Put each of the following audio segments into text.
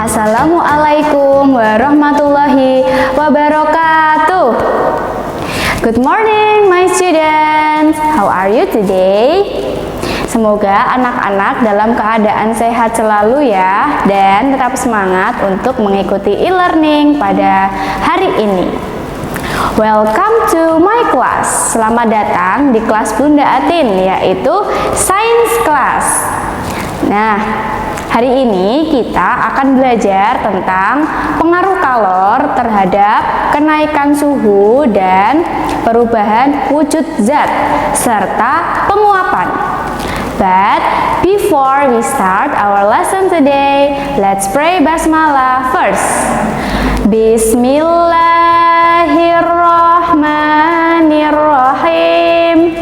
Assalamualaikum warahmatullahi wabarakatuh. Good morning my students. How are you today? Semoga anak-anak dalam keadaan sehat selalu ya, dan tetap semangat untuk mengikuti e-learning pada hari ini. Welcome to my class. Selamat datang di kelas Bunda Atin, yaitu Science Class. Nah, hari ini kita akan belajar tentang pengaruh kalor terhadap kenaikan suhu dan perubahan wujud zat serta penguapan. But before we start our lesson today, let's pray basmalah first. Bismillahirrahmanirrahim.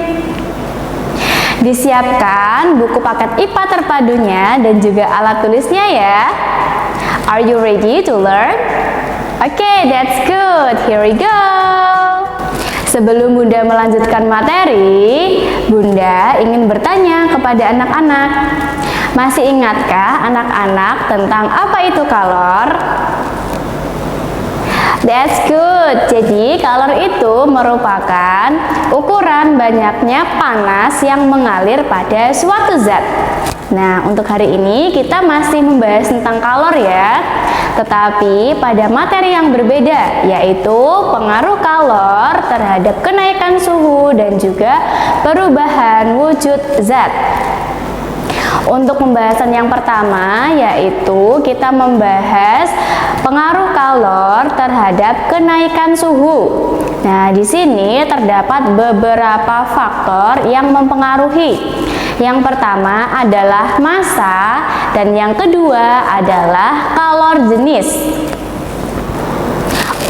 Disiapkan buku paket IPA terpadunya dan juga alat tulisnya ya. Are you ready to learn? Okay, that's good. Here we go. Sebelum Bunda melanjutkan materi, Bunda ingin bertanya kepada anak-anak. Masih ingatkah anak-anak tentang apa itu kalor? That's good. Jadi kalor itu merupakan ukuran banyaknya panas yang mengalir pada suatu zat. Nah, untuk hari ini kita masih membahas tentang kalor ya. Tetapi pada materi yang berbeda, yaitu pengaruh kalor terhadap kenaikan suhu dan juga perubahan wujud zat. Untuk pembahasan yang pertama, yaitu kita membahas pengaruh kalor terhadap kenaikan suhu. Nah, di sini terdapat beberapa faktor yang mempengaruhi. Yang pertama adalah massa dan yang kedua adalah kalor jenis.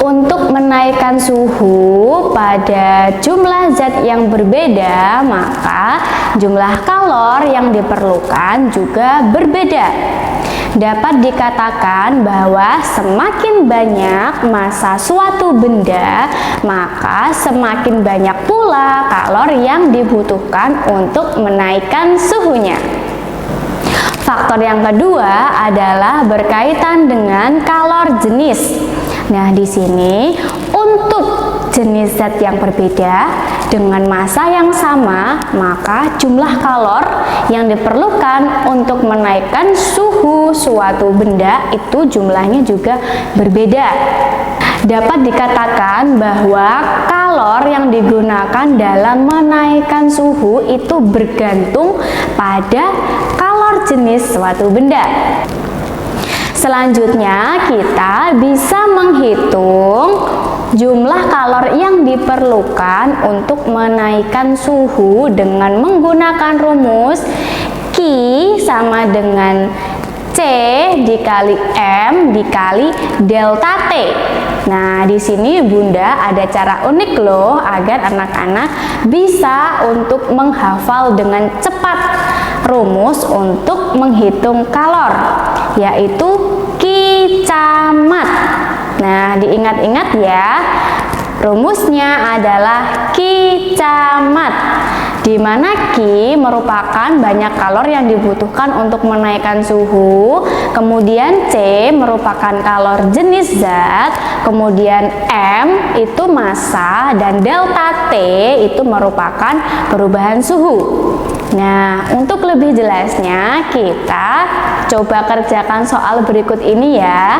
Untuk menaikkan suhu pada jumlah zat yang berbeda, maka jumlah kalor yang diperlukan juga berbeda. Dapat dikatakan bahwa semakin banyak massa suatu benda, maka semakin banyak pula kalor yang dibutuhkan untuk menaikkan suhunya. Faktor yang kedua adalah berkaitan dengan kalor jenis. Nah, di sini untuk jenis zat yang berbeda dengan massa yang sama, maka jumlah kalor yang diperlukan untuk menaikkan suhu suatu benda itu jumlahnya juga berbeda. Dapat dikatakan bahwa kalor yang digunakan dalam menaikkan suhu itu bergantung pada kalor jenis suatu benda. Selanjutnya kita bisa menghitung jumlah kalor yang diperlukan untuk menaikkan suhu dengan menggunakan rumus Q sama dengan C dikali M dikali delta T. Nah, di sini Bunda ada cara unik loh agar anak-anak bisa untuk menghafal dengan cepat rumus untuk menghitung kalor, yaitu kicamat. Nah, diingat-ingat ya, rumusnya adalah kicamat, di mana Ki merupakan banyak kalor yang dibutuhkan untuk menaikkan suhu, kemudian C merupakan kalor jenis zat, kemudian M itu massa, dan delta T itu merupakan perubahan suhu. Nah, untuk lebih jelasnya kita coba kerjakan soal berikut ini ya.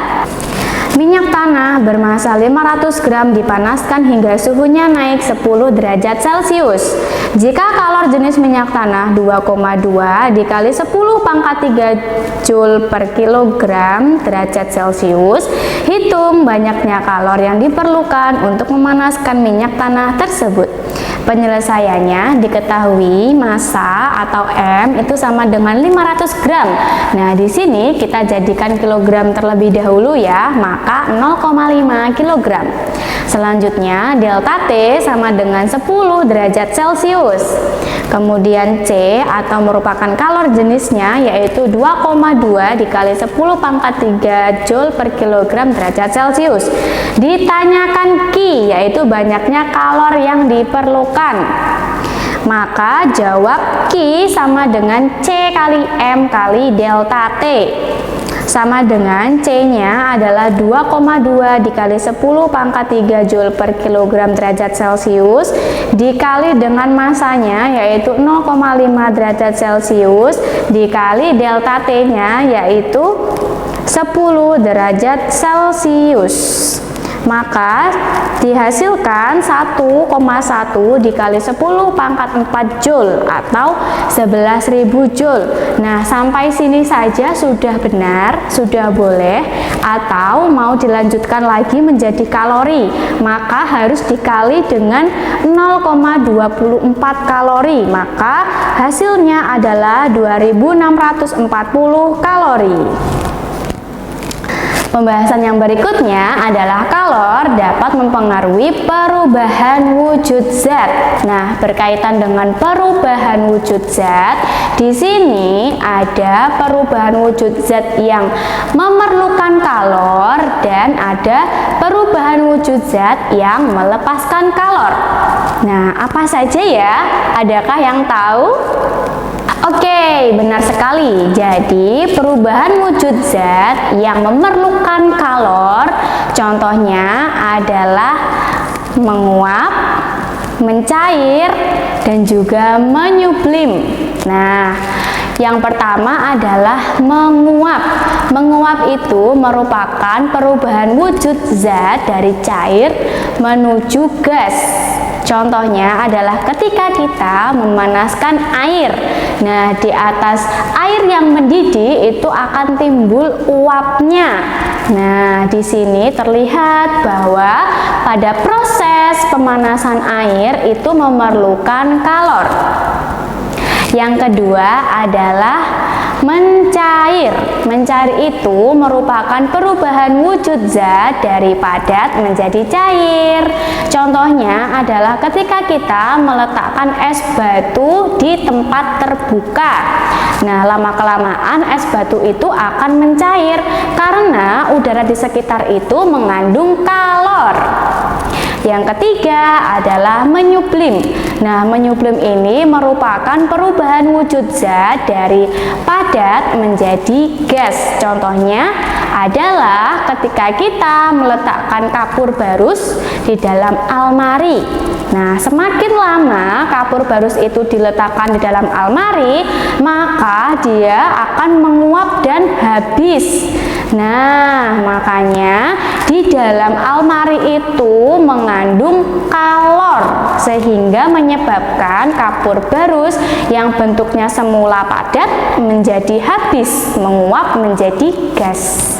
Minyak tanah bermassa 500 gram dipanaskan hingga suhunya naik 10 derajat Celcius. Jika kalor jenis minyak tanah 2,2 dikali 10 pangkat 3 Joule per kilogram derajat Celcius, hitung banyaknya kalor yang diperlukan untuk memanaskan minyak tanah tersebut. Penyelesaiannya diketahui massa atau M itu sama dengan 500 gram. Nah, di sini kita jadikan kilogram terlebih dahulu ya, maka 0,5 kilogram. Selanjutnya delta T sama dengan 10 derajat Celcius. Kemudian C atau merupakan kalor jenisnya yaitu 2,2 dikali 10 pangkat 3 Joule per kilogram derajat Celcius. Ditanyakan Q yaitu banyaknya kalor yang diperlukan. Maka jawab Q sama dengan C kali M kali delta T. sama dengan C-nya adalah 2,2 dikali 10 pangkat 3 Joule per kilogram derajat Celcius dikali dengan masanya yaitu 0,5 derajat Celcius dikali delta T-nya yaitu 10 derajat Celcius. Maka dihasilkan 1,1 dikali 10 pangkat 4 Joule atau 11.000 Joule. Nah, sampai sini saja sudah benar, sudah boleh, atau mau dilanjutkan lagi menjadi kalori, maka harus dikali dengan 0,24 kalori, maka hasilnya adalah 2640 kalori. Pembahasan yang berikutnya adalah kalor dapat mempengaruhi perubahan wujud zat. Nah, berkaitan dengan perubahan wujud zat, di sini ada perubahan wujud zat yang memerlukan kalor dan ada perubahan wujud zat yang melepaskan kalor. Nah, apa saja ya? Adakah yang tahu? Oke, benar sekali. Jadi, perubahan wujud zat yang memerlukan kalor, contohnya adalah menguap, mencair, dan juga menyublim. Nah, yang pertama adalah menguap. Menguap itu merupakan perubahan wujud zat dari cair menuju gas. Contohnya adalah ketika kita memanaskan air. Nah, di atas air yang mendidih itu akan timbul uapnya. Nah, di sini terlihat bahwa pada proses pemanasan air itu memerlukan kalor. Yang kedua adalah mencair. Mencair itu merupakan perubahan wujud zat dari padat menjadi cair. Contohnya adalah ketika kita meletakkan es batu di tempat terbuka. Nah, lama-kelamaan es batu itu akan mencair karena udara di sekitar itu mengandung kalor. Yang ketiga adalah menyublim. Nah, menyublim ini merupakan perubahan wujud zat dari padat menjadi gas. Contohnya adalah ketika kita meletakkan kapur barus di dalam almari. Nah, semakin lama kapur barus itu diletakkan di dalam almari, maka dia akan menguap dan habis. Nah, makanya di dalam almari itu mengandung kalor sehingga menyebabkan kapur barus yang bentuknya semula padat menjadi habis, menguap menjadi gas.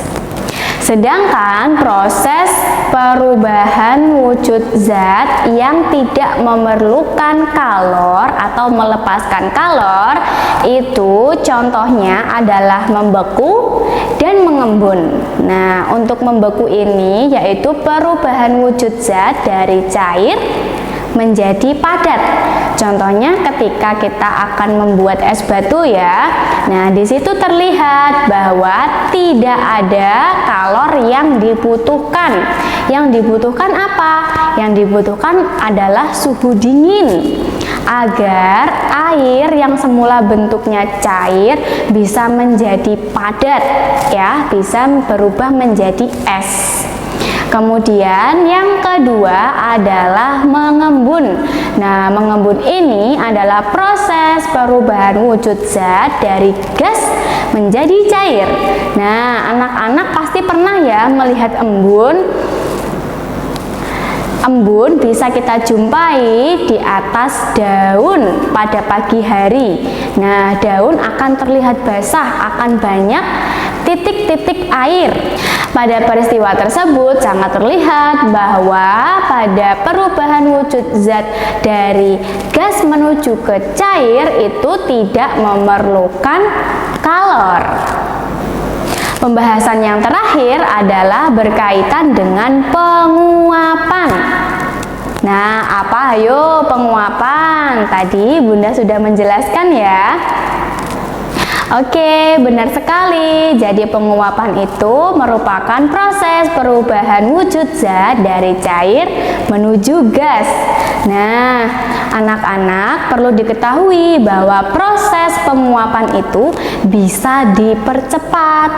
Sedangkan proses perubahan wujud zat yang tidak memerlukan kalor atau melepaskan kalor itu contohnya adalah membeku dan mengembun. Nah, untuk membeku ini yaitu perubahan wujud zat dari cair menjadi padat. Contohnya ketika kita akan membuat es batu ya. Nah, di situ terlihat bahwa tidak ada kalor yang dibutuhkan. Yang dibutuhkan apa? Yang dibutuhkan adalah suhu dingin agar air yang semula bentuknya cair bisa menjadi padat ya, bisa berubah menjadi es. Kemudian yang kedua adalah mengembun. Nah, mengembun ini adalah proses perubahan wujud zat dari gas menjadi cair. Nah, anak-anak pasti pernah ya melihat embun. Embun bisa kita jumpai di atas daun pada pagi hari. Nah, daun akan terlihat basah, akan banyak titik-titik air. Pada peristiwa tersebut sangat terlihat bahwa pada perubahan wujud zat dari gas menuju ke cair itu tidak memerlukan kalor. Pembahasan yang terakhir adalah berkaitan dengan penguapan. Nah, apa ayo penguapan? Tadi Bunda sudah menjelaskan ya. Oke, benar sekali. Jadi penguapan itu merupakan proses perubahan wujud zat dari cair menuju gas. Nah, anak-anak perlu diketahui bahwa proses penguapan itu bisa dipercepat.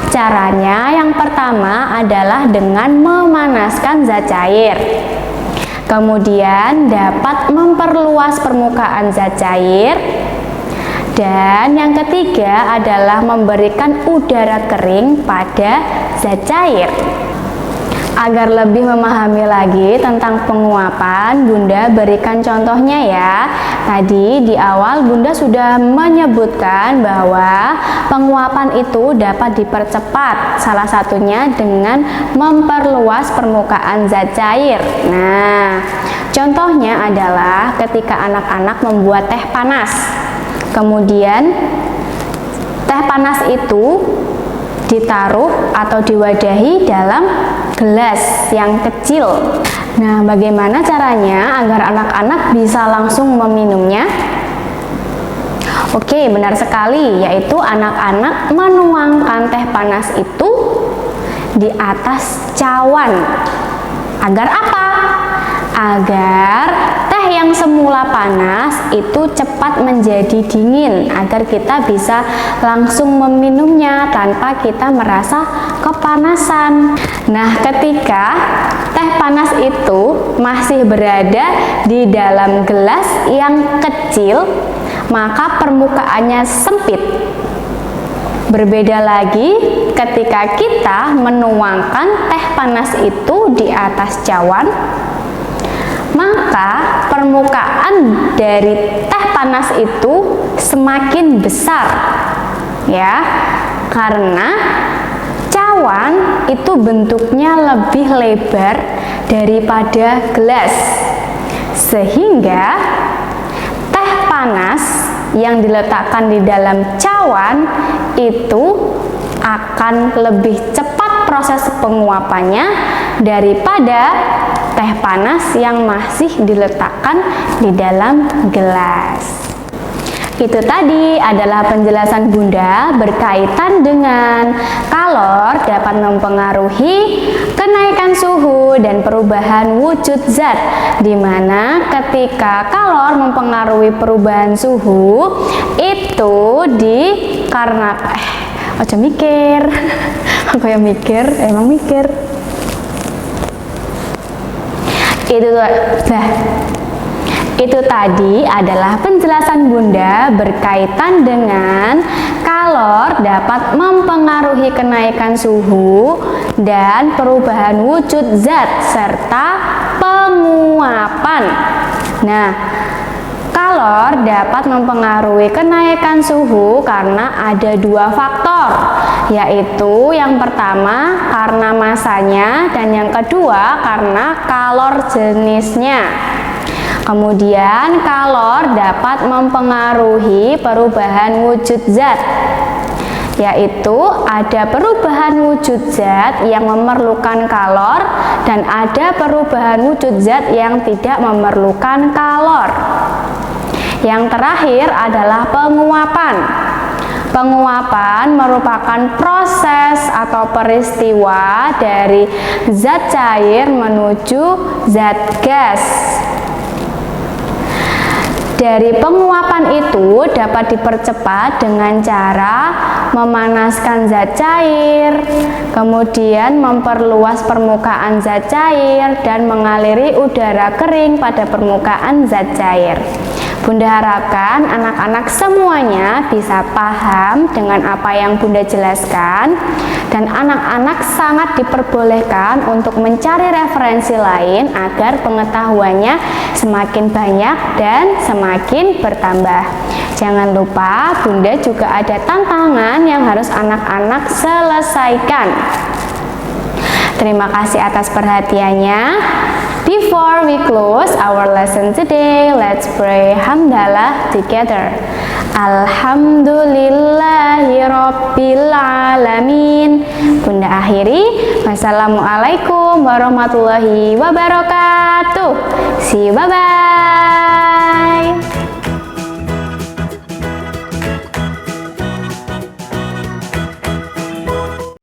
Caranya yang pertama adalah dengan memanaskan zat cair. Kemudian dapat memperluas permukaan zat cair. Dan yang ketiga adalah memberikan udara kering pada zat cair. Agar lebih memahami lagi tentang penguapan, Bunda berikan contohnya ya. Tadi di awal Bunda sudah menyebutkan bahwa penguapan itu dapat dipercepat, salah satunya dengan memperluas permukaan zat cair. Nah, contohnya adalah ketika anak-anak membuat teh panas. Kemudian teh panas itu ditaruh atau diwadahi dalam gelas yang kecil. Nah, bagaimana caranya agar anak-anak bisa langsung meminumnya? Oke, benar sekali, yaitu anak-anak menuangkan teh panas itu di atas cawan. Agar apa? Agar teh yang semula panas itu cepat menjadi dingin, agar kita bisa langsung meminumnya tanpa kita merasa kepanasan. Nah, ketika teh panas itu masih berada di dalam gelas yang kecil, maka permukaannya sempit. Berbeda lagi ketika kita menuangkan teh panas itu di atas cawan, maka permukaan dari teh panas itu semakin besar ya, karena cawan itu bentuknya lebih lebar daripada gelas, sehingga teh panas yang diletakkan di dalam cawan itu akan lebih cepat proses penguapannya daripada teh panas yang masih diletakkan di dalam gelas. Itu tadi adalah penjelasan Bunda berkaitan dengan kalor dapat mempengaruhi kenaikan suhu dan perubahan wujud zat, di mana ketika kalor mempengaruhi perubahan suhu itu dikarenakan ojo mikir aku yang mikir, emang mikir itu tadi adalah penjelasan Bunda berkaitan dengan kalor dapat mempengaruhi kenaikan suhu dan perubahan wujud zat serta penguapan. Nah, kalor dapat mempengaruhi kenaikan suhu karena ada dua faktor, yaitu yang pertama karena masanya dan yang kedua karena kalor jenisnya. Kemudian kalor dapat mempengaruhi perubahan wujud zat, yaitu ada perubahan wujud zat yang memerlukan kalor dan ada perubahan wujud zat yang tidak memerlukan kalor. Yang terakhir adalah penguapan. Penguapan merupakan proses atau peristiwa dari zat cair menuju zat gas. Dari penguapan itu dapat dipercepat dengan cara memanaskan zat cair, kemudian memperluas permukaan zat cair dan mengaliri udara kering pada permukaan zat cair. Bunda harapkan anak-anak semuanya bisa paham dengan apa yang Bunda jelaskan, dan anak-anak sangat diperbolehkan untuk mencari referensi lain agar pengetahuannya semakin banyak dan semakin bertambah. Jangan lupa Bunda juga ada tantangan yang harus anak-anak selesaikan. Terima kasih atas perhatiannya. Before we close our lesson today, let's pray hamdalah together. Alhamdulillahirabbil alamin. Bunda akhiri, wassalamualaikum warahmatullahi wabarakatuh. See you, bye bye.